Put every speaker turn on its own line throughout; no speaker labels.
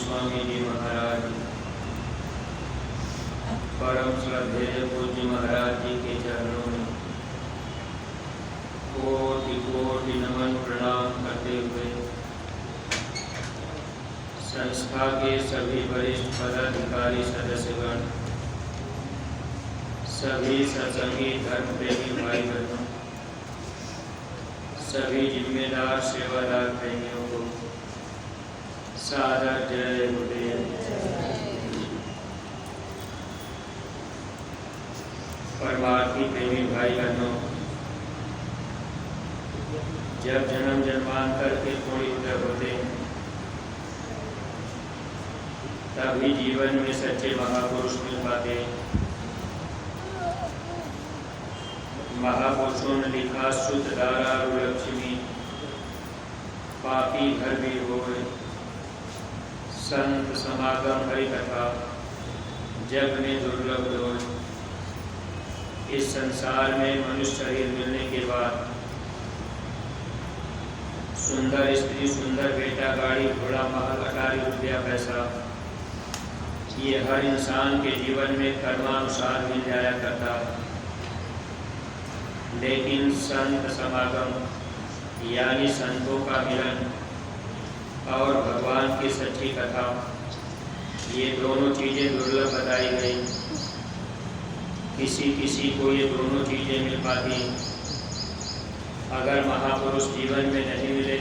स्वामी जी महाराज, परम श्रद्धेय पूज्य महाराज जी के चरणों में कोटि कोटि नमन प्रणाम करते हुए संस्था के सभी वरिष्ठ पदाधिकारी सदस्यगण, सभी सत्संगी धर्म प्रेमी भाई बहनों, सभी जिम्मेदार सेवादार प्रेमियों को सादर जय गुरुदेव। परमार्थी प्रेमी भाई बहनों, जब जन्म जन्मांतर के थोड़ी उधर होते हैं तभी जीवन में सच्चे महापुरुष मिल पाते हैं। महापुरुषों ने लिखा, शुद्ध धारा लक्ष्मी पापी घर भी होए, संत समागम हरि कथा जग में दुर्लभ होए। इस संसार में मनुष्य शरीर मिलने के बाद सुंदर स्त्री, सुंदर बेटा, गाड़ी, घोड़ा, महल, अटारी, रुपया, पैसा, ये हर इंसान के जीवन में कर्मानुसार मिल जाया करता है। लेकिन संत समागम यानी संतों का मिलन और भगवान की सच्ची कथा, ये दोनों चीज़ें दुर्लभ बताई गई। किसी किसी को ये दोनों चीज़ें मिल पाती। अगर महापुरुष जीवन में नहीं मिले,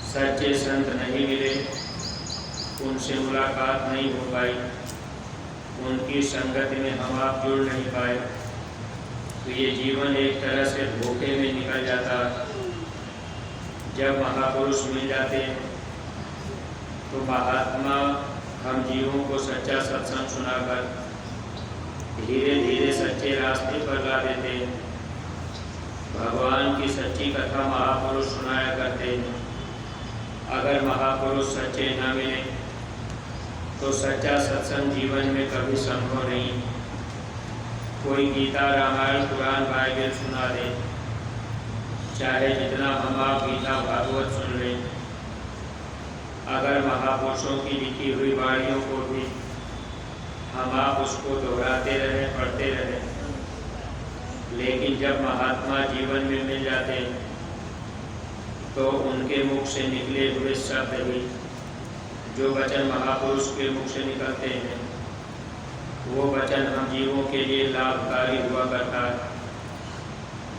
सच्चे संत नहीं मिले, उनसे मुलाकात नहीं हो पाई, उनकी संगति में हम आप जुड़ नहीं पाए, तो ये जीवन एक तरह से धोखे में निकल जाता। जब महापुरुष मिल जाते हैं तो महात्मा हम जीवों को सच्चा सत्संग सुनाकर धीरे धीरे सच्चे रास्ते पर ला देते हैं। भगवान की सच्ची कथा महापुरुष सुनाया करते हैं। अगर महापुरुष सच्चे न मिले तो सच्चा सत्संग जीवन में कभी संभव नहीं। कोई गीता, रामायण, कुरान, बाइबल सुना दे, चाहे जितना हम आप गीता भागवत सुन लें, अगर महापुरुषों की लिखी हुई वाणियों को भी हम आप उसको दोहराते रहें, पढ़ते रहें, लेकिन जब महात्मा जीवन में मिल जाते हैं तो उनके मुख से निकले हुए शब्द ही, जो वचन महापुरुष के मुख से निकलते हैं, वो वचन हम जीवों के लिए लाभकारी हुआ करता है।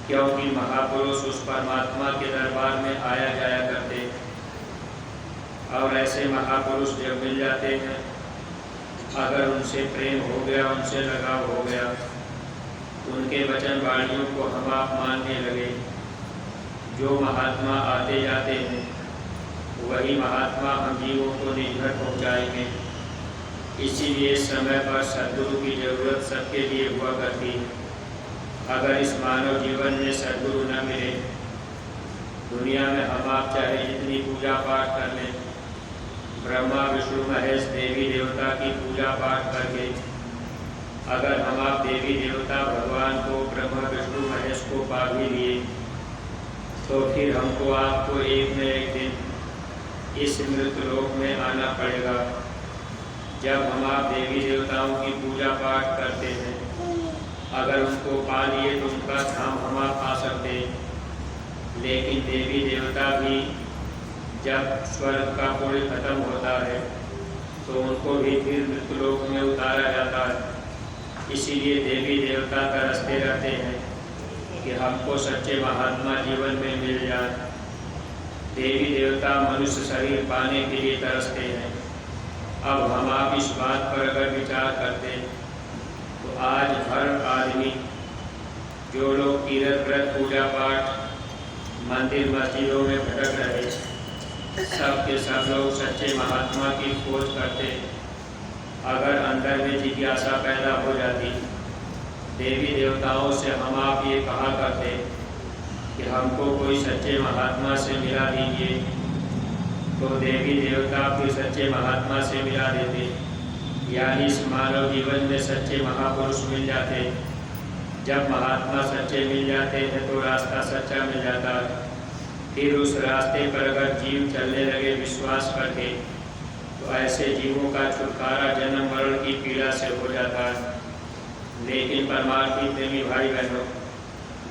क्योंकि महापुरुष उस परमात्मा के दरबार में आया जाया करते हैं, और ऐसे महापुरुष जब मिल जाते हैं, अगर उनसे प्रेम हो गया, उनसे लगाव हो गया, उनके वचन वाणियों को हम आप मानने लगे। जो महात्मा आते जाते हैं वही महात्मा हम जीवों को निज घर पहुँचाएंगे। इसीलिए समय पर सद्गुरु की जरूरत सबके लिए हुआ करती है। अगर इस मानव जीवन में सद्गुरु न मिले, दुनिया में हम आप चाहे जितनी पूजा पाठ कर लें, ब्रह्मा विष्णु महेश देवी देवता की पूजा पाठ करके अगर हम आप देवी देवता भगवान को, ब्रह्मा विष्णु महेश को पा भी लिए, तो फिर हमको आपको एक न एक दिन इस मृत्यु लोक में आना पड़ेगा। जब हम आप देवी देवताओं की पूजा पाठ करते हैं, अगर उनको पा लिए तो उनका धाम हम आप पा सकते हैं, लेकिन देवी देवता भी जब स्वर्ग का पुण्य खत्म होता है तो उनको भी फिर मृत्युलोक में उतारा जाता है। इसीलिए देवी देवता तरसते रहते हैं कि हमको सच्चे महात्मा जीवन में मिल जाए। देवी देवता मनुष्य शरीर पाने के लिए तरसते हैं। अब हम आप इस बात पर अगर विचार करते तो आज हर आदमी, जो लोग तीर्थ व्रत पूजा पाठ मंदिर मस्जिदों में भटक रहे, सब के सब लोग सच्चे महात्मा की खोज करते। अगर अंदर में जिज्ञासा पैदा हो जाती, देवी देवताओं से हम आप ये कहा करते कि हमको कोई सच्चे महात्मा से मिला दीजिए, तो देवी देवता फिर सच्चे महात्मा से मिला देते। यानी इस मानव जीवन में सच्चे महापुरुष मिल जाते। जब महात्मा सच्चे मिल जाते हैं तो रास्ता सच्चा मिल जाता है। फिर उस रास्ते पर अगर जीव चलने लगे विश्वास करके, तो ऐसे जीवों का छुटकारा जन्म मरण की पीड़ा से हो जाता है। लेकिन परमार्थी प्रेमी भाई बहनों,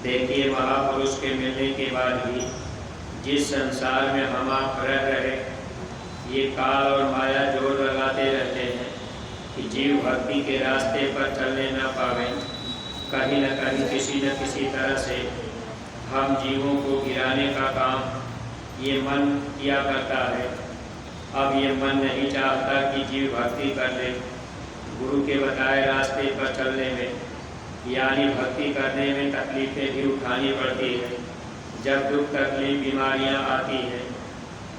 देखिए महापुरुष के मिलने के बाद भी जिस संसार में हम आप रह रहे, ये काल और माया जोर लगाते रहते हैं कि जीव भक्ति के रास्ते पर चलने न पावे। कहीं न कहीं किसी न किसी तरह से हम जीवों को गिराने का काम ये मन किया करता है। अब ये मन नहीं चाहता कि जीव भक्ति कर ले। गुरु के बताए रास्ते पर चलने में यानी भक्ति करने में तकलीफें भी उठानी पड़ती है। जब दुख तकलीफ बीमारियां आती हैं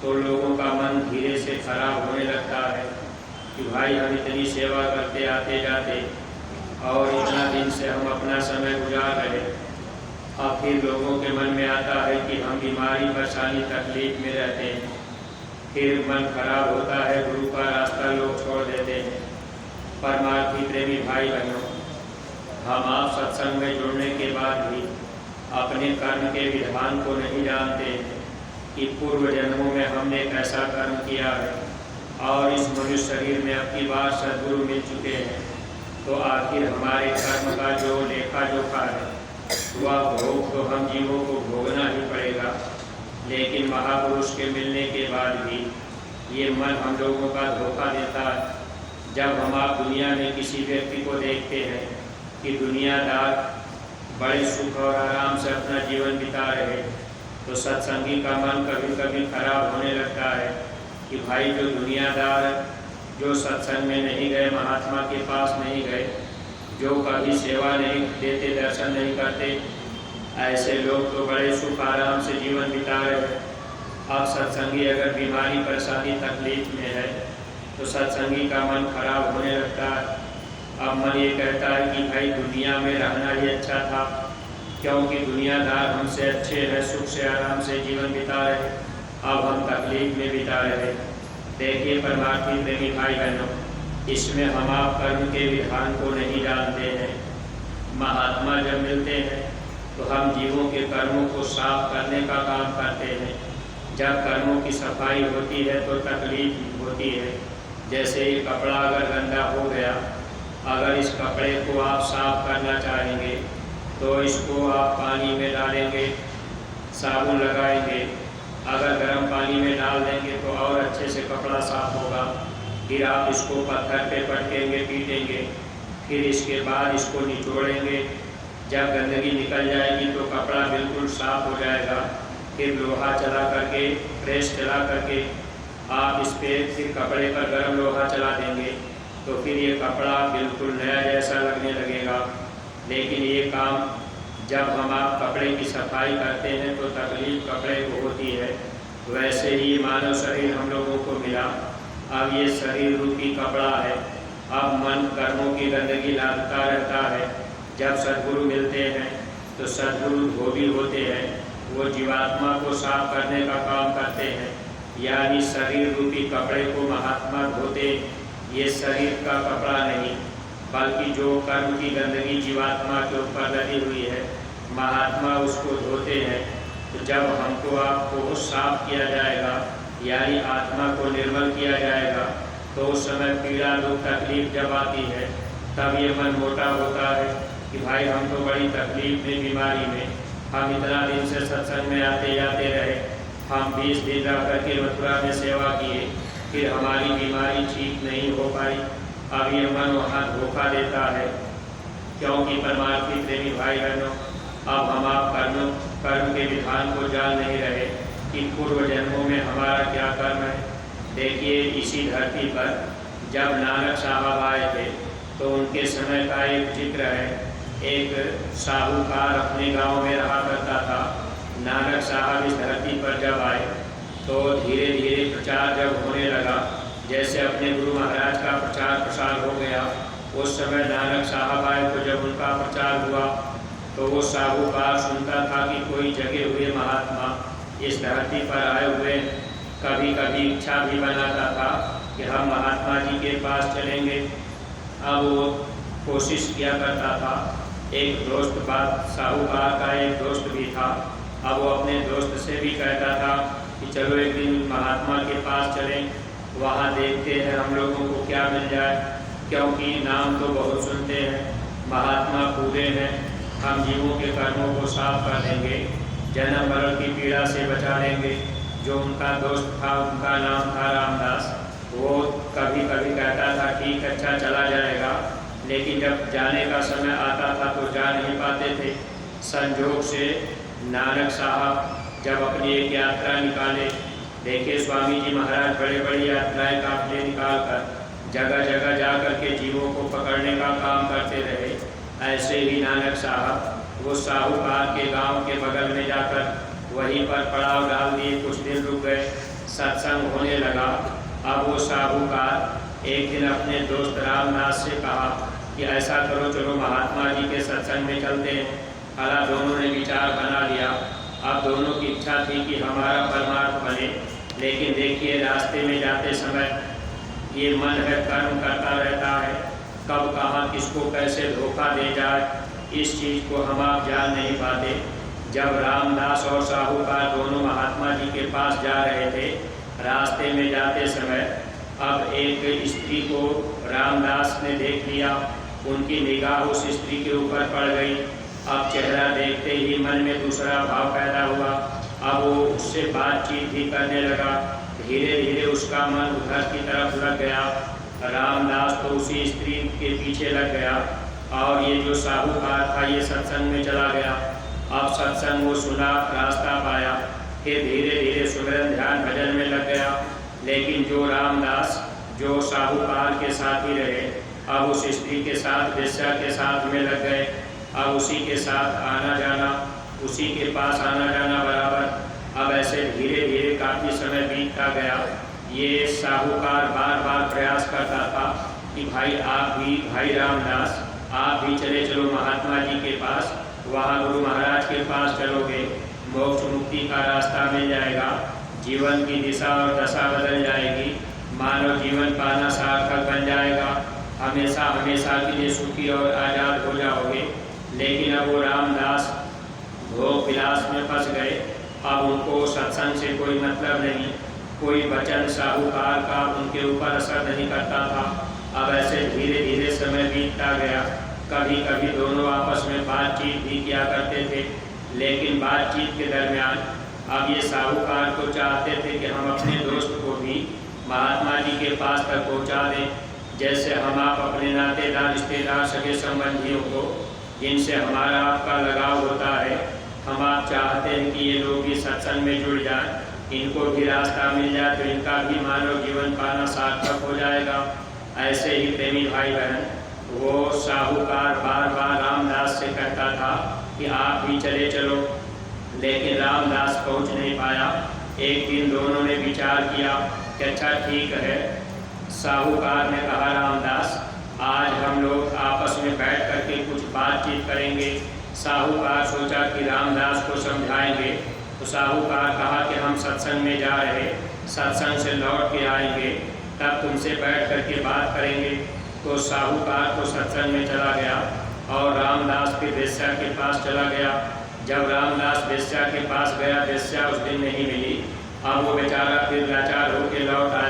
तो लोगों का मन धीरे से खराब होने लगता है कि भाई हम इतनी सेवा करते आते जाते और इतना दिन से हम अपना समय गुजार रहे, अब फिर लोगों के मन में आता है कि हम बीमारी परेशानी तकलीफ में रहते हैं, फिर मन खराब होता है, गुरु का रास्ता लोग छोड़ देते हैं। परमार्थी प्रेमी भाई बहनों, हम आप सत्संग में जुड़ने के बाद भी अपने कर्म के विधान को नहीं जानते हैं कि पूर्व जन्मों में हमने कैसा कर्म किया है और इस मनुष्य शरीर में अब की बार सद्गुरु मिल चुके हैं, तो आखिर हमारे कर्म का जो लेखा जोखा है वह भोग तो हम जीवों को भोगना ही पड़ेगा। लेकिन महापुरुष के मिलने के बाद भी ये मन हम लोगों का धोखा देता है। जब हम आप दुनिया में किसी व्यक्ति को देखते हैं कि दुनियादार बड़े सुख और आराम से अपना जीवन बिता रहे, तो सत्संगी का मन कभी कभी खराब होने लगता है कि भाई जो दुनियादार जो सत्संग में नहीं गए, महात्मा के पास नहीं गए, जो कभी सेवा नहीं देते, दर्शन नहीं करते, ऐसे लोग तो बड़े सुख आराम से जीवन बिता रहे हैं। अब सत्संगी अगर बीमारी परेशानी तकलीफ में है तो सत्संगी का मन खराब होने लगता है। अब मन ये कहता है कि भाई दुनिया में रहना ही अच्छा था, क्योंकि दुनियादार हमसे अच्छे हैं, सुख से आराम से जीवन बिता रहे, अब हम तकलीफ में बिता रहे। देखिए परमार्थी प्रेमी भाई बहनों, इसमें हम आप कर्म के विधान को नहीं जानते हैं। महात्मा जब मिलते हैं तो हम जीवों के कर्मों को साफ करने का काम करते हैं। जब कर्मों की सफाई होती है तो तकलीफ होती है। जैसे ये कपड़ा अगर गंदा हो गया, अगर इस कपड़े को आप साफ करना चाहेंगे तो इसको आप पानी में डालेंगे, साबुन लगाएंगे, अगर गर्म पानी में डाल देंगे तो और अच्छे से कपड़ा साफ होगा। फिर आप इसको पत्थर पे पटकेंगे, पीटेंगे, फिर इसके बाद इसको निचोड़ेंगे। जब गंदगी निकल जाएगी तो कपड़ा बिल्कुल साफ हो जाएगा। फिर लोहा चला करके, प्रेस चला करके आप इस पर फिर कपड़े पर गर्म लोहा चला देंगे तो फिर ये कपड़ा बिल्कुल नया जैसा लगने लगेगा। लेकिन ये काम जब हम आप कपड़े की सफाई करते हैं तो तकलीफ कपड़े को होती है। वैसे ही मानव शरीर हम लोगों को मिला, अब ये शरीर रूपी कपड़ा है। अब मन कर्मों की गंदगी लादता रहता है। जब सद्गुरु मिलते हैं तो सद्गुरु धोबी होते हैं, वो जीवात्मा को साफ करने का काम करते हैं, यानी शरीर रूपी कपड़े को महात्मा धोते। ये शरीर का कपड़ा नहीं, बल्कि जो कर्म की गंदगी जीवात्मा के ऊपर लगी हुई है, महात्मा उसको धोते हैं। तो जब हमको आपको साफ किया जाएगा, यानी आत्मा को निर्मल किया जाएगा, तो उस समय पीड़ा दुख तकलीफ जब आती है तब ये मन मोटा होता है कि भाई हम तो बड़ी तकलीफ में, बीमारी में, हम इतना दिन से सत्संग में आते जाते रहे, हम 20 दिन रह करके मथुरा में सेवा किए, फिर हमारी बीमारी ठीक नहीं हो पाई। अब ये मन वहाँ धोखा देता है। क्योंकि परमार्थी प्रेमी भाई बहनों, अब हम आप कर्म के विधान को जान नहीं रहे कि पूर्व जन्मों में हमारा क्या कर्म है। देखिए इसी धरती पर जब नानक साहब आए थे तो उनके समय का एक जिक्र है। एक साहूकार अपने गांव में रहा करता था। नानक साहब इस धरती पर जब आए तो धीरे धीरे प्रचार जब होने लगा, जैसे अपने गुरु महाराज का प्रचार प्रसार हो गया, उस समय नानक साहब आए तो जब उनका प्रचार हुआ तो वो साहूकार सुनता था कि कोई जगे हुए महात्मा इस धरती पर आए हुए। कभी कभी इच्छा भी बनाता था कि हम महात्मा जी के पास चलेंगे। अब वो कोशिश किया करता था। एक दोस्त बात साहूकार का एक दोस्त भी था। अब वो अपने दोस्त से भी कहता था कि चलो एक दिन महात्मा के पास चलें। वहाँ देखते हैं हम लोगों को क्या मिल जाए, क्योंकि नाम तो बहुत सुनते हैं, महात्मा पूरे हैं, हम जीवों के कर्मों को साफ कर देंगे, जन्म मरण की पीड़ा से बचा लेंगे। जो उनका दोस्त था उनका नाम था रामदास, वो कभी कभी कहता था ठीक अच्छा चला जाएगा, लेकिन जब जाने का समय आता था तो जा नहीं पाते थे। संजोग से नानक साहब जब अपनी एक यात्रा निकाले, देखिए स्वामी जी महाराज बड़े बड़ी यात्राएं काफले निकाल कर जगह जगह जा कर के जीवों को पकड़ने का काम करते रहे। ऐसे ही नानक साहब वो साहूकार के गांव के बगल में जाकर वहीं पर पड़ाव डाल दिए, कुछ दिन रुक गए, सत्संग होने लगा। अब वो साहूकार एक दिन अपने दोस्त रामदास से कहा कि ऐसा करो चलो महात्मा जी के सत्संग में चलते हैं। हालांकि दोनों ने विचार बना लिया। अब दोनों की इच्छा थी कि हमारा परमार्थ बने, लेकिन देखिए रास्ते में जाते समय ये मन है कर्म करता रहता है, कब कहाँ किसको कैसे धोखा दे जाए, इस चीज़ को हम आप जान नहीं पाते। जब रामदास और साहूकार दोनों महात्मा जी के पास जा रहे थे, रास्ते में जाते समय अब एक स्त्री को रामदास ने देख लिया, उनकी निगाह उस स्त्री के ऊपर पड़ गई। अब चेहरा देखते ही मन में दूसरा भाव पैदा हुआ। अब वो उससे बातचीत भी करने लगा, धीरे धीरे उसका मन उधर की तरफ लग गया। रामदास तो उसी स्त्री के पीछे लग गया और ये जो साहूकार था ये सत्संग में चला गया। अब सत्संग वो सुना, रास्ता पाया, फिर धीरे धीरे सुमिरन ध्यान भजन में लग गया। लेकिन जो रामदास जो साहूकार के साथ ही रहे, अब उस स्त्री के साथ वेश्या के साथ में लग गए। अब उसी के साथ आना जाना, उसी के पास आना जाना बराबर। अब ऐसे धीरे धीरे काफ़ी समय बीतता गया। ये साहूकार बार बार प्रयास करता था कि भाई आप भी, भाई रामदास आप भी चले चलो महात्मा जी के पास, वहाँ गुरु महाराज के पास चलोगे, मोक्ष मुक्ति का रास्ता मिल जाएगा, जीवन की दिशा और दशा बदल जाएगी, मानव जीवन पाना सार्थक बन जाएगा, हमेशा हमेशा के लिए सुखी और आज़ाद हो जाओगे। लेकिन अब वो रामदास भोग विलास में फंस गए। अब उनको सत्संग से कोई मतलब नहीं, कोई वचन साहूकार का उनके ऊपर असर नहीं करता था। अब ऐसे धीरे धीरे समय बीतता गया। कभी कभी दोनों आपस में बातचीत भी किया करते थे, लेकिन बातचीत के दरमियान अब ये साहूकार को चाहते थे कि हम अपने दोस्त को भी महात्मा जी के पास तक पहुंचा दें, जैसे हम आप अपने नातेदार रिश्तेदार सगे संबंधियों को जिनसे हमारा आपका लगाव होता है, हम आप चाहते हैं कि ये लोग भी सत्संग में जुड़ जाएं, इनको भी रास्ता मिल जाए तो इनका भी मानव जीवन पाना सार्थक हो जाएगा। ऐसे ही प्रेमी भाई बहन, वो साहूकार बार बार रामदास से कहता था कि आप भी चले चलो, लेकिन रामदास पहुंच नहीं पाया। एक दिन दोनों ने विचार किया कि अच्छा ठीक है। साहूकार ने कहा रामदास आज हम लोग आपस में बैठ करके कुछ बातचीत करेंगे। साहूकार सोचा कि रामदास को समझाएंगे, तो साहूकार कहा कि हम सत्संग में जा रहे, सत्संग से लौट के आएंगे, तब तुमसे बैठ करके बात करेंगे। तो साहूकार तो सत्संग में चला गया और रामदास फिर वेश्या के पास चला गया। जब रामदास वेश्या के पास गया, वेश्या उस दिन नहीं मिली। अब वो बेचारा फिर लाचार होकर लौट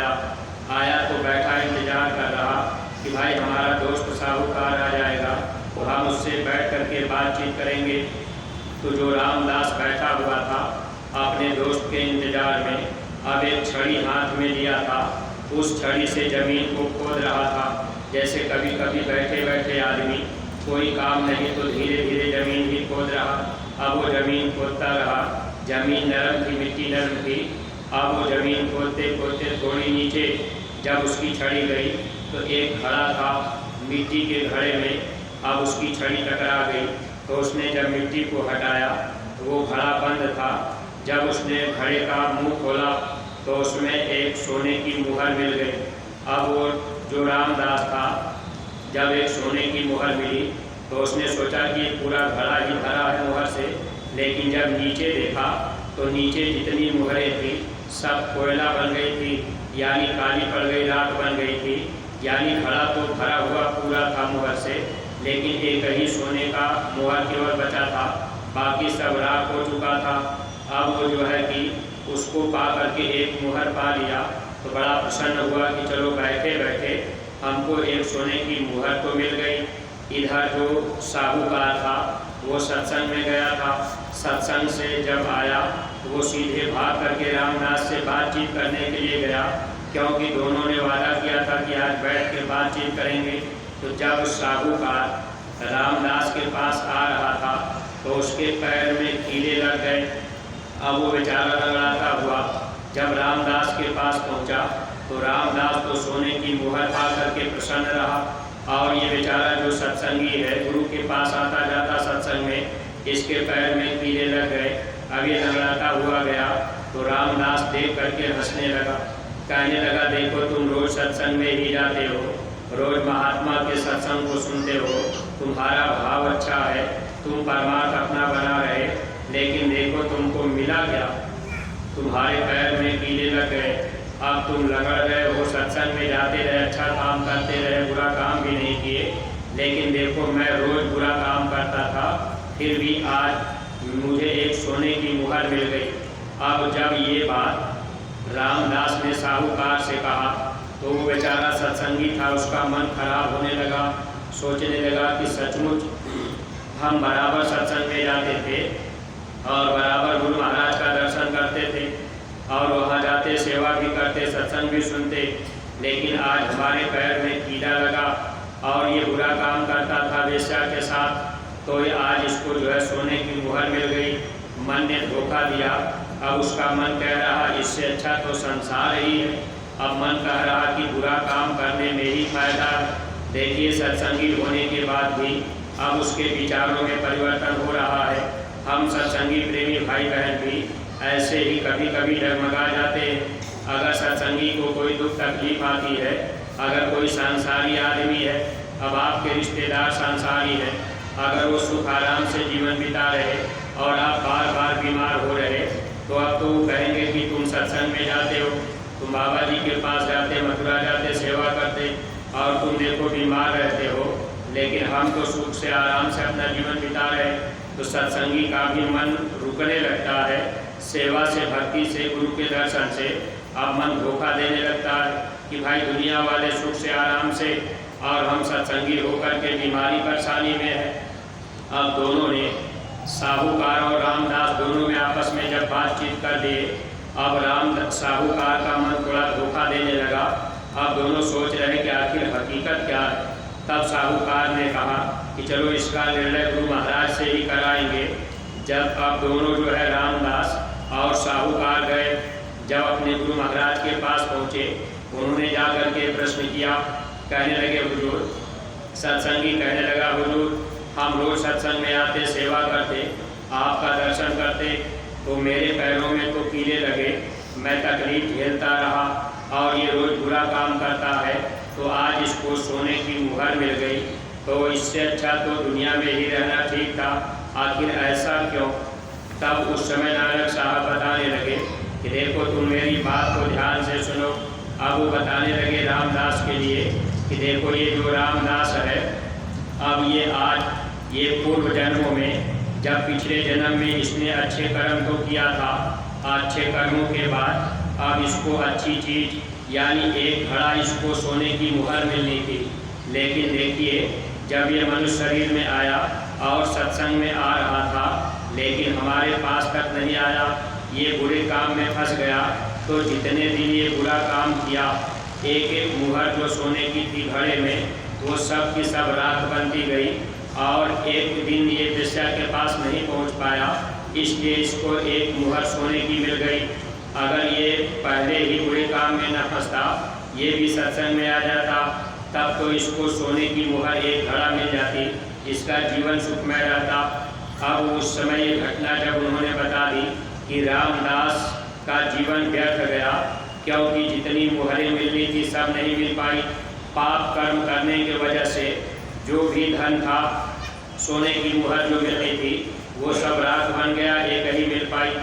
आया तो बैठा इंतजार कर रहा कि भाई हमारा दोस्त साहूकार आ जाएगा तो हम उससे बैठ करके बातचीत करेंगे। तो जो रामदास बैठा हुआ था अपने दोस्त के इंतजार में, अब एक छड़ी हाथ में लिया था, उस छड़ी से जमीन को खोद रहा था। जैसे कभी कभी बैठे बैठे आदमी कोई काम नहीं तो धीरे धीरे जमीन ही खोद रहा। अब वो जमीन खोदता रहा, जमीन नरम थी, मिट्टी नरम थी। अब वो जमीन खोदते खोदते थोड़ी नीचे जब उसकी छड़ी गई तो एक घड़ा था मिट्टी के घड़े में, अब उसकी छड़ी टकरा गई। तो उसने जब मिट्टी को हटाया तो वो घड़ा बंद था। जब उसने घड़े का मुंह खोला तो उसमें एक सोने की मुहर मिल गई। अब वो जो रामदास था, जब एक सोने की मुहर मिली तो उसने सोचा कि पूरा घड़ा ही भरा है मुहर से, लेकिन जब नीचे देखा तो नीचे जितनी मुहरें थी सब कोयला बन गई थी, यानी काली पड़ गई, राख बन गई थी। यानी घड़ा तो भरा हुआ पूरा था मुहर से, लेकिन एक ही सोने का मुहर केवल बचा था, बाकी सब राख हो चुका था। अब वो जो है कि उसको पा करके एक मुहर पा लिया तो बड़ा प्रसन्न हुआ कि चलो बैठे बैठे हमको एक सोने की मुहर तो मिल गई। इधर जो साहूकार था वो सत्संग में गया था, सत्संग से जब आया वो सीधे भाग करके रामदास से बातचीत करने के लिए गया, क्योंकि दोनों ने वादा किया था कि आज बैठ के बातचीत करेंगे। तो जब साहूकार रामदास के पास आ रहा था तो उसके पैर में कीले लग गए। अब वो बेचारा लंगड़ाता हुआ जब रामदास के पास पहुंचा तो रामदास तो सोने की मुहर पा करके प्रसन्न रहा, और ये बेचारा जो सत्संगी है गुरु के पास आता जाता सत्संग में, इसके पैर में कीले लग गए। अब ये लंगड़ाता हुआ गया तो रामदास देख करके हंसने लगा, कहने लगा देखो तुम रोज सत्संग में ही जाते हो, रोज महात्मा के सत्संग को सुनते हो, तुम्हारा भाव अच्छा है, तुम परमार्थ अपना बना रहे, लेकिन देखो तुमको मिला क्या, तुम्हारे पैर में कीले लग गए, अब तुम लगड़ गए हो, सत्संग में जाते रहे, अच्छा काम करते रहे, बुरा काम भी नहीं किए, लेकिन देखो मैं रोज बुरा काम करता था, फिर भी आज मुझे एक सोने की मुहर मिल गई। अब जब ये बात रामदास ने साहूकार से कहा तो वो बेचारा सत्संगी था, उसका मन खराब होने लगा, सोचने लगा कि सचमुच हम बराबर सत्संग में जाते थे और बराबर गुरु महाराज का दर्शन करते थे और वहाँ जाते सेवा भी करते, सत्संग भी सुनते, लेकिन आज हमारे पैर में कीड़ा लगा और ये बुरा काम करता था वेश्या के साथ, तो ये आज इसको जो है सोने की मुहर मिल गई, मन ने धोखा दिया। अब उसका मन कह रहा इससे अच्छा तो संसार ही है, अब मन कह रहा कि बुरा काम करने में ही फायदा। देखिए सत्संगी होने के बाद भी अब उसके विचारों में परिवर्तन हो रहा है। हम सत्संगी प्रेमी भाई बहन भी ऐसे ही कभी कभी डगमगा जाते हैं। अगर सत्संगी को कोई दुख तकलीफ आती है, अगर कोई सांसारी आदमी है, अब आपके रिश्तेदार सांसारी है, अगर वो सुख आराम से जीवन बिता रहे और आप बार बार बीमार हो रहे, तो अब तो वो कहेंगे कि तुम सत्संग में जाते हो, तुम बाबा जी के पास जाते, मथुरा जाते, सेवा करते, और तुम देखो बीमार रहते हो, लेकिन हम तो सुख से आराम से अपना जीवन बिता रहे। तो सत्संगी का भी मन रुकने लगता है, सेवा से, भक्ति से, गुरु के दर्शन से अब मन धोखा देने लगता है कि भाई दुनिया वाले सुख से आराम से और हम सत्संगी होकर के बीमारी परेशानी में है। अब दोनों ने, साहूकार और रामदास दोनों में आपस में जब बातचीत कर दिए, अब साहूकार का मन थोड़ा धोखा देने लगा। अब दोनों सोच रहे कि आखिर हकीकत क्या है। तब साहूकार ने कहा कि चलो इसका निर्णय गुरु महाराज से ही कराएंगे। जब अब दोनों जो है रामदास और साहूकार गए, जब अपने गुरु महाराज के पास पहुँचे, उन्होंने जा कर के प्रश्न किया, कहने लगे हुजूर, सत्संगी कहने लगा हुजूर हम रोज सत्संग में आते, सेवा करते, आपका दर्शन करते, तो मेरे पैरों में तो कीले लगे, मैं तकलीफ झेलता रहा और ये रोज बुरा काम करता है, तो आज इसको सोने की मुहर मिल गई, तो इससे अच्छा तो दुनिया में ही रहना ठीक था, आखिर ऐसा क्यों। तब उस समय नानक साहब बताने लगे कि देखो तुम मेरी बात को ध्यान से सुनो। अब वो बताने लगे रामदास के लिए कि देखो ये जो रामदास है, अब ये आज ये पूर्व जन्मों में जब पिछले जन्म में इसने अच्छे कर्म तो किया था, अच्छे कर्मों के बाद अब इसको अच्छी चीज़ यानी एक घड़ा इसको सोने की मुहर मिलनी थी, लेकिन देखिए जब ये मनुष्य शरीर में आया और सत्संग में आ रहा था, लेकिन हमारे पास तक नहीं आया, ये बुरे काम में फंस गया, तो जितने दिन ये बुरा काम किया, एक एक मुहर जो सोने की थी घड़े में, वो सब की सब राख बनती गई और एक दिन ये वेश्या के पास नहीं पहुंच पाया, इसलिए इसको एक मुहर सोने की मिल गई। अगर ये पहले ही बुरे काम में न फंसता, ये भी सत्संग में आ जाता, तब तो इसको सोने की मुहर एक घड़ा मिल जाती, इसका जीवन सुखमय रहता। अब उस समय ये घटना जब उन्होंने बता दी कि रामदास का जीवन व्यर्थ गया, क्योंकि जितनी मुहरें मिलनी थी सब नहीं मिल पाई, पाप कर्म करने की वजह से जो भी धन था, सोने की मुहर जो मिलनी थी, वो सब राख बन गया, एक ही मिल पाई।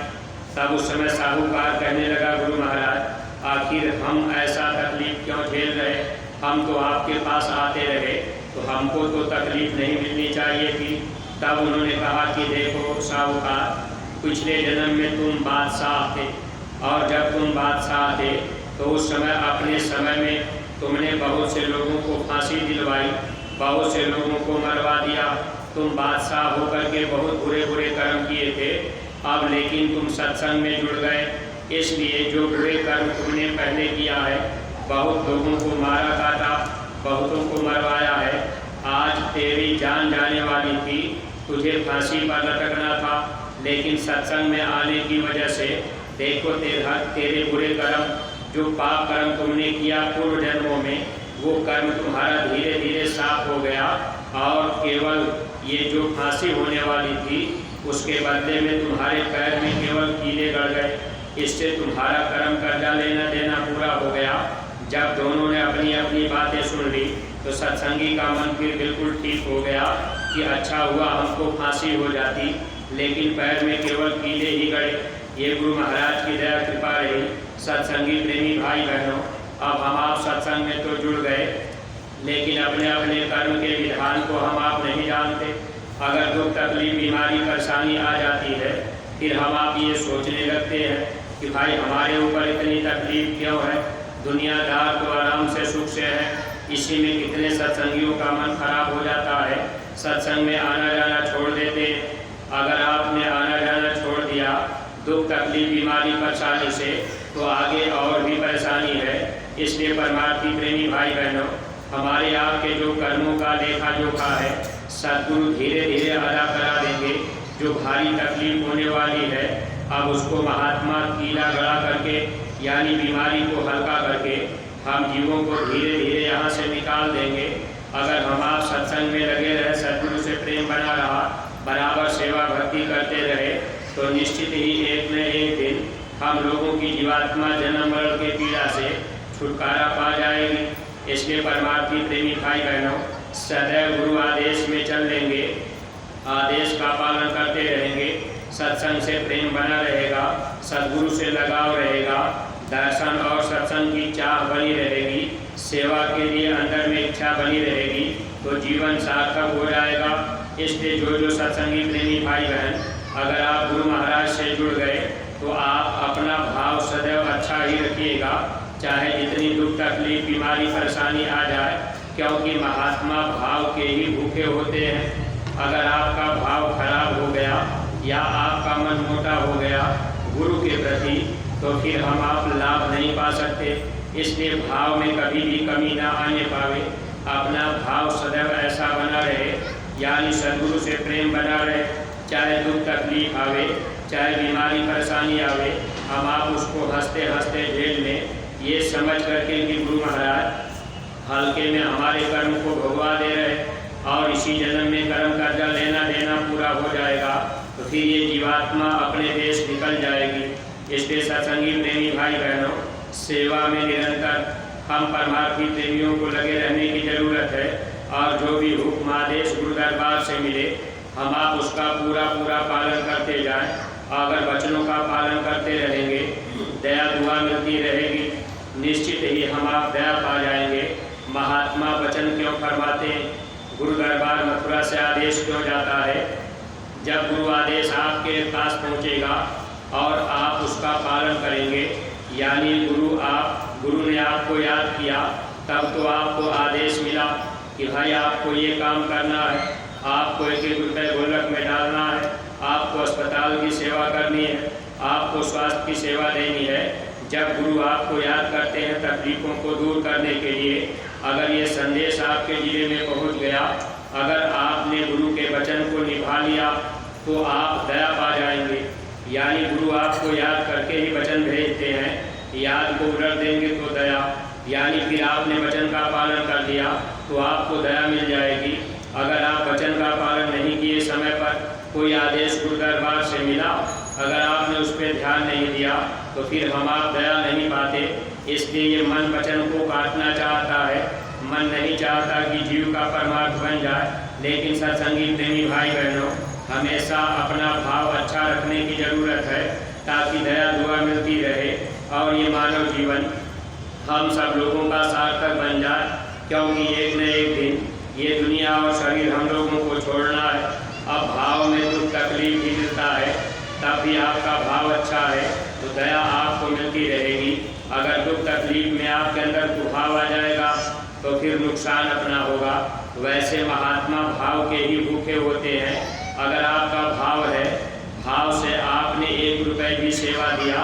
तब उस समय साहूकार कहने लगा गुरु महाराज आखिर हम ऐसा तकलीफ क्यों झेल रहे, हम तो आपके पास आते रहे, तो हमको तो तकलीफ नहीं मिलनी चाहिए थी। तब उन्होंने कहा कि देखो साहूकार, पिछले जन्म में तुम बादशाह थे और जब तुम बादशाह थे तो उस समय अपने समय में तुमने बहुत से लोगों को फांसी दिलवाई, बहुत से लोगों को मरवा दिया। तुम बादशाह होकर के बहुत बुरे बुरे कर्म किए थे। अब लेकिन तुम सत्संग में जुड़ गए, इसलिए जो बुरे कर्म तुमने पहले किया है, बहुत लोगों को मारा काटा, बहुतों को मरवाया है, आज तेरी जान जाने वाली थी, तुझे फांसी पर लटकना था, लेकिन सत्संग में आने की वजह से देखो तेरे बुरे कर्म, जो पाप कर्म तुमने किया पूर्व जन्मों में, वो कर्म तुम्हारा धीरे धीरे साफ हो गया और केवल ये जो फांसी होने वाली थी उसके बदले में तुम्हारे पैर में केवल कीड़े गड़ गए। इससे तुम्हारा कर्म कर्जा लेना देना पूरा हो गया। जब दोनों ने अपनी अपनी बातें सुन ली तो सत्संगी का मन फिर बिल्कुल ठीक हो गया कि अच्छा हुआ हमको फांसी हो जाती, लेकिन पैर में केवल कीड़े ही गड़े। ये गुरु महाराज की दया कृपा रही। सत्संगी प्रेमी भाई बहनों, अब हम आप सत्संग में तो जुड़ गए, लेकिन अपने अपने कर्म के विधान को हम आप नहीं जानते। अगर दुख तकलीफ बीमारी परेशानी आ जाती है, फिर हम आप ये सोचने लगते हैं कि भाई हमारे ऊपर इतनी तकलीफ क्यों है, दुनियादार तो आराम से सुख से है। इसी में कितने सत्संगियों का मन खराब हो जाता है, सत्संग में आना जाना छोड़ देते। अगर आपने आना जाना छोड़ दिया दुख तकलीफ बीमारी परेशानी से, तो आगे और भी परेशानी है। इसलिए परमार्थी प्रेमी भाई बहनों, हमारे आपके जो कर्मों का लेखा जोखा है सद्गुरु धीरे धीरे अदा करा देंगे। जो भारी तकलीफ होने वाली है, अब उसको महात्मा कीड़ा गड़ा करके यानी बीमारी को हल्का करके हम जीवों को धीरे धीरे यहाँ से निकाल देंगे। अगर हम आप सत्संग में लगे रहे, सद्गुरु से प्रेम बना रहा, बराबर सेवा भक्ति करते रहे, तो निश्चित ही एक न एक दिन हम लोगों की जीवात्मा जन्म मरण के पीड़ा से छुटकारा पा जाएगी। इसलिए परमार्थी प्रेमी भाई बहनों, सदैव गुरु आदेश में चल लेंगे, आदेश का पालन करते रहेंगे, सत्संग से प्रेम बना रहेगा, सद्गुरु से लगाव रहेगा, दर्शन और सत्संग की चाह बनी रहेगी, सेवा के लिए अंदर में इच्छा बनी रहेगी, तो जीवन सार्थक हो जाएगा। इसलिए जो सत्संगी प्रेमी भाई बहन, अगर आप गुरु महाराज से जुड़ गए तो आप अपना भाव सदैव अच्छा ही रखिएगा, चाहे जितनी दुख तकलीफ बीमारी परेशानी आ जाए, क्योंकि महात्मा भाव के ही भूखे होते हैं। अगर आपका भाव खराब हो गया या आपका मन मोटा हो गया गुरु के प्रति, तो फिर हम आप लाभ नहीं पा सकते। इसलिए भाव में कभी भी कमी ना आने पावे, अपना भाव सदैव ऐसा बना रहे, यानी सद्गुरु से प्रेम बना रहे। चाहे दुख तकलीफ आवे, चाहे बीमारी परेशानी आवे, हम आप उसको हंसते हंसते झेल लें, ये समझ करके कि गुरु महाराज हल्के में हमारे कर्म को भुगवा दे रहे और इसी जन्म में कर्म कर्जा लेना देना पूरा हो जाएगा, तो फिर ये जीवात्मा अपने देश निकल जाएगी। इसलिए सत्संगी प्रेमी भाई बहनों, सेवा में निरंतर हम परमार्थी प्रेमियों को लगे रहने की जरूरत है, और जो भी हुक्म आदेश गुरु दरबार से मिले हम आप उसका पूरा पूरा पालन करते जाएं। अगर वचनों का पालन करते रहेंगे, दया दुआ मिलती रहेगी, निश्चित ही हम आप दया पा जाएंगे। महात्मा वचन क्यों फरमाते हैं, गुरु दरबार मथुरा से आदेश क्यों जाता है? जब गुरु आदेश आपके पास पहुँचेगा और आप उसका पालन करेंगे, यानी गुरु ने आपको याद किया, तब तो आपको आदेश मिला कि भाई आपको ये काम करना है, आपको 1-1 रुपये गोलक में डालना है, आपको अस्पताल की सेवा करनी है, आपको स्वास्थ्य की सेवा देनी है। जब गुरु आपको याद करते हैं तकलीफों को दूर करने के लिए, अगर ये संदेश आपके जिले में पहुंच गया, अगर आपने गुरु के वचन को निभा लिया, तो आप दया पा जाएंगे। यानी गुरु आपको याद करके ही वचन भेजते हैं, याद को उलट देंगे तो दया, यानी फिर आपने वचन का पालन कर दिया तो आपको दया मिल जाएगी। अगर आप वचन का पालन नहीं किए, समय पर कोई आदेश गुरु दरबार से मिला, अगर आपने उस पर ध्यान नहीं दिया, तो फिर हम आप दया नहीं पाते। इसलिए ये मन वचन को काटना चाहता है, मन नहीं चाहता कि जीव का परमार्थ बन जाए। लेकिन सत्संगी प्रेमी भाई बहनों, हमेशा अपना भाव अच्छा रखने की ज़रूरत है, ताकि दया दुआ मिलती रहे और ये मानव जीवन हम सब लोगों का सार्थक बन जाए। क्योंकि एक न एक दिन ये दुनिया और शरीर हम लोगों को छोड़ना है। अब भाव में दुख तकलीफ भी मिलता है, तब भी आपका भाव अच्छा है तो तो दया आपको मिलती रहेगी। अगर दुख तकलीफ में आपके अंदर कुभाव आ जाएगा तो फिर नुकसान अपना होगा। वैसे महात्मा भाव के ही भूखे होते हैं। अगर आपका भाव है, भाव से आपने 1 रुपये भी सेवा दिया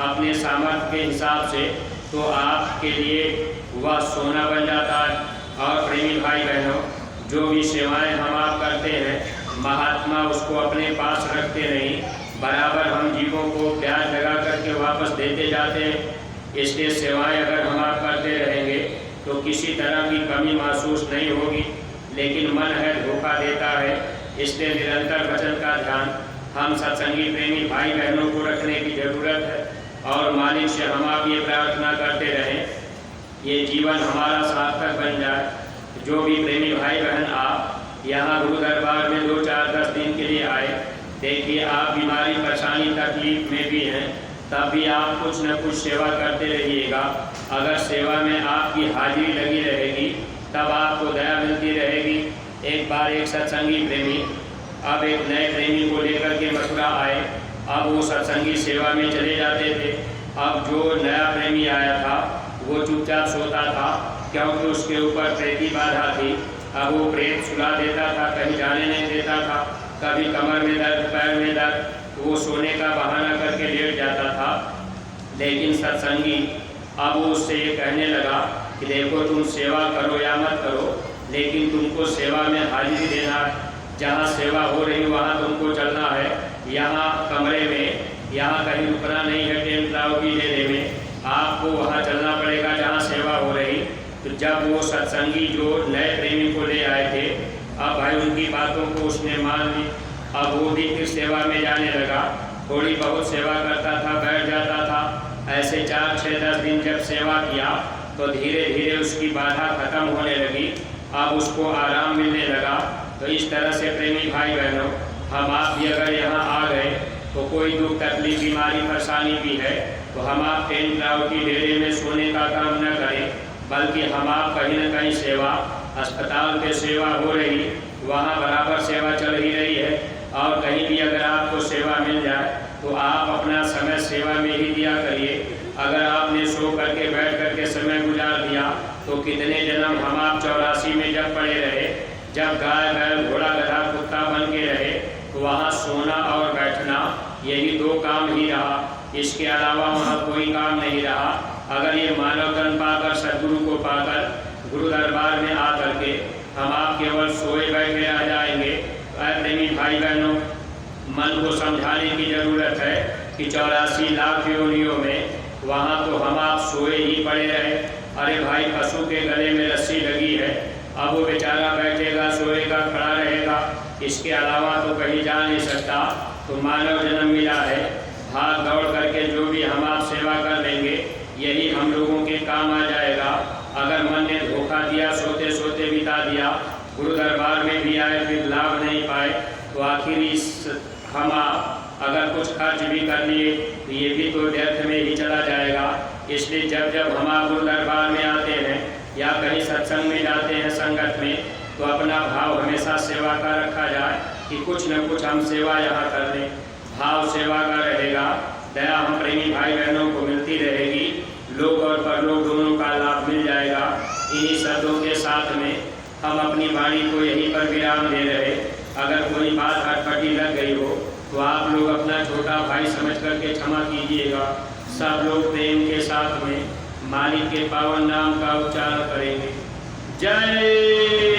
अपने सामर्थ्य के हिसाब से, तो आपके लिए वह सोना बन जाता है। और प्रेमी भाई बहनों, जो भी सेवाएं हम आप करते हैं, महात्मा उसको अपने पास रखते नहीं, बराबर हम जीवों को ब्याज लगा करके वापस देते जाते हैं। इसलिए सेवाएं अगर हम आप करते रहेंगे तो किसी तरह की कमी महसूस नहीं होगी। लेकिन मन है धोखा देता है, इसलिए निरंतर वचन का ध्यान हम सत्संगी प्रेमी भाई बहनों को रखने की ज़रूरत है। और मालिक से हम आप ये प्रार्थना करते रहें, ये जीवन हमारा सार्थक बन जाए। जो भी प्रेमी भाई बहन आप यहाँ गुरु दरबार में 2, 4, 10 दिन के लिए आए, देखिए आप बीमारी परेशानी तकलीफ में भी हैं, तब भी आप कुछ न कुछ सेवा करते रहिएगा। अगर सेवा में आपकी हाजिरी लगी रहेगी तब आपको दया मिलती रहेगी। एक बार एक सत्संगी प्रेमी अब एक नए प्रेमी को लेकर के मथुरा आए। अब वो सत्संगी सेवा में चले जाते थे। अब जो नया प्रेमी आया था वो चुपचाप सोता था, क्योंकि उसके ऊपर प्रेती बाधा थी। अब वो प्रेत सुला देता था, कहीं जाने नहीं देता था। कभी कमर में दर्द, पैर में दर्द, वो सोने का बहाना करके लेट जाता था। लेकिन सत्संगी अब उससे ये कहने लगा कि देखो, तुम सेवा करो या मत करो, लेकिन तुमको सेवा में हाजिरी देना है। जहाँ सेवा हो रही वहाँ तुमको चलना है। यहाँ कमरे में यहाँ कहीं रुकना नहीं है, टेंट लाओगी लेने में, आपको वहाँ चलना पड़ेगा जहाँ सेवा हो रही। तो जब वो सत्संगी जो नए प्रेमी को ले आए थे, अब भाई उनकी बातों को उसने मान ली। अब वो भी फिर सेवा में जाने लगा। थोड़ी बहुत सेवा करता था, बैठ जाता था। ऐसे 4, 6, 10 दिन जब सेवा किया तो धीरे धीरे उसकी बाधा खत्म होने लगी। अब उसको आराम मिलने लगा। तो इस तरह से प्रेमी भाई बहनों, हम आप भी अगर यहाँ आ गए तो कोई दुख तकलीफ बीमारी परेशानी भी है तो हम आप टेंट लाओ की डेरे में सोने का काम न करें, बल्कि हम आप कहीं न कहीं सेवा, अस्पताल पे सेवा हो रही वहाँ बराबर सेवा चल ही रही है। और कहीं भी अगर आपको सेवा मिल जाए तो आप अपना समय सेवा में ही दिया करिए। अगर आपने सो करके बैठ करके समय गुजार दिया तो कितने जन्म हम आप 84 में जब पड़े रहे, जब गाय बैल घोड़ा गधा कुत्ता बन के रहे, तो वहाँ सोना और बैठना यही 2 काम ही रहा। इसके अलावा वहाँ कोई काम नहीं रहा। अगर ये मानव तन पाकर, सदगुरु को पाकर गुरु दरबार में आ करके हम आप केवल सोए बैठे रह जाएंगे। प्रेमी भाई बहनों, मन को समझाने की ज़रूरत है कि 84 लाख योनियों में वहाँ तो हम आप सोए ही पड़े रहे। अरे भाई, पशु के गले में रस्सी लगी है, अब वो बेचारा बैठेगा, सोएगा, खड़ा रहेगा, इसके अलावा तो कहीं जा नहीं सकता। तो मानव जन्म मिला है, भाग दौड़ करके जो भी हम आप सेवा कर लेंगे यही हम लोगों के काम आ जाएगा। अगर मन ने धोखा दिया, सोते सोते बिता दिया, गुरु दरबार में भी आए फिर लाभ नहीं पाए, तो आखिर इस हम अगर कुछ खर्च भी कर लिए तो ये भी तो व्यर्थ में ही चला जाएगा। इसलिए जब जब हम गुरु दरबार में आते हैं या कहीं सत्संग में जाते हैं संगत में, तो अपना भाव हमेशा सेवा का रखा जाए कि कुछ न कुछ हम सेवा यहाँ कर लें। भाव सेवा का रहेगा, दया हम प्रेमी भाई बहनों को मिलती रहेगी, लोक और परलोक दोनों का लाभ मिल जाएगा। इन्हीं शब्दों के साथ में हम अपनी वाणी को यहीं पर विराम दे रहे। अगर कोई बात अटपटी लग गई हो तो आप लोग अपना छोटा भाई समझ करके क्षमा कीजिएगा। सब लोग प्रेम के साथ में मालिक के पावन नाम का उच्चारण करेंगे। जय